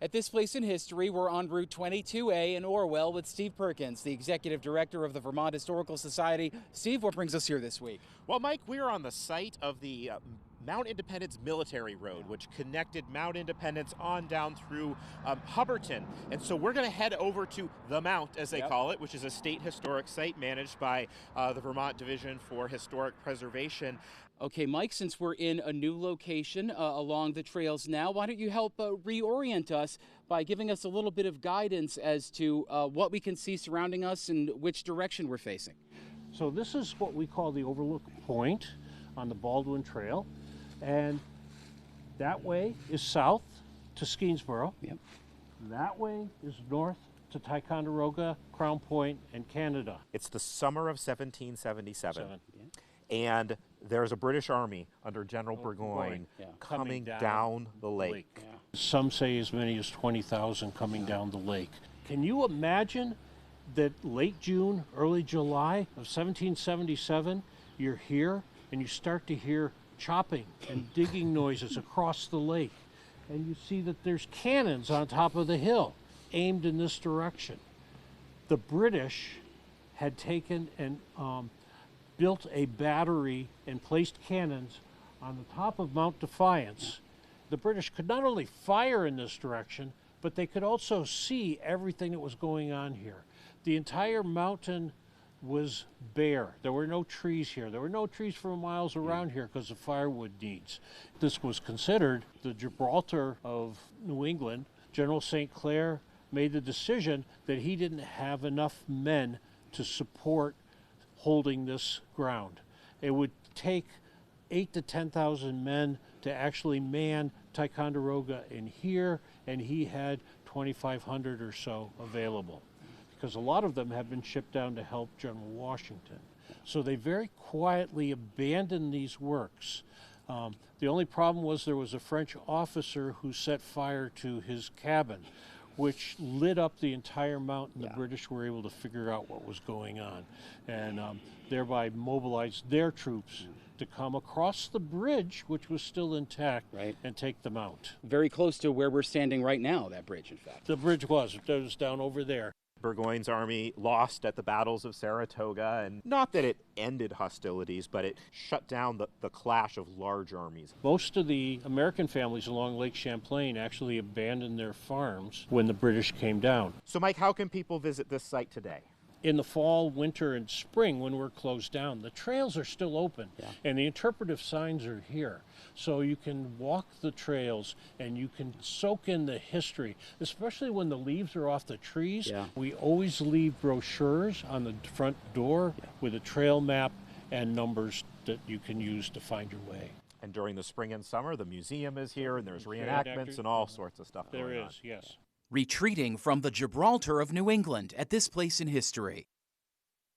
At this place in history, we're on Route 22A in Orwell with Steve Perkins, the Executive Director of the Vermont Historical Society. Steve, what brings us here this week? Well, Mike, we are on the site of the Mount Independence Military Road, which connected Mount Independence on down through Hubbardton. And so we're going to head over to the Mount, as they call it, which is a state historic site managed by the Vermont Division for Historic Preservation. Okay, Mike, since we're in a new location along the trails now, why don't you help reorient us by giving us a little bit of guidance as to what we can see surrounding us and which direction we're facing? So this is what we call the Overlook Point on the Baldwin Trail. And that way is south to Skeensboro. Yep. That way is north to Ticonderoga, Crown Point, and Canada. It's the summer of 1777. Yeah. And there's a British army under General Burgoyne coming down the lake. Yeah. Some say as many as 20,000 coming down the lake. Can you imagine that late June, early July of 1777, you're here and you start to hear chopping and digging noises across the lake, and you see that there's cannons on top of the hill aimed in this direction. The British had taken and built a battery and placed cannons on the top of Mount Defiance. The British could not only fire in this direction, but they could also see everything that was going on here. The entire mountain was bare. There were no trees here. There were no trees for miles around here because of firewood needs. This was considered the Gibraltar of New England. General St. Clair made the decision that he didn't have enough men to support holding this ground. It would take 8,000 to 10,000 men to actually man Ticonderoga in here, and he had 2,500 or so available, because a lot of them have been shipped down to help General Washington. So they very quietly abandoned these works. The only problem was there was a French officer who set fire to his cabin, which lit up the entire mountain. The British were able to figure out what was going on, and thereby mobilized their troops to come across the bridge, which was still intact, and take them out. Very close to where we're standing right now, that bridge, in fact. The bridge was down over there. Burgoyne's army lost at the battles of Saratoga, and not that it ended hostilities, but it shut down the clash of large armies. Most of the American families along Lake Champlain actually abandoned their farms when the British came down. So, Mike, how can people visit this site today? In the fall, winter, and spring, when we're closed down, the trails are still open, and the interpretive signs are here. So you can walk the trails and you can soak in the history, especially when the leaves are off the trees. We always leave brochures on the front door with a trail map and numbers that you can use to find your way. And during the spring and summer, the museum is here, and there's reenactments and all sorts of stuff going on. There is, yes. Retreating from the Gibraltar of New England at this place in history.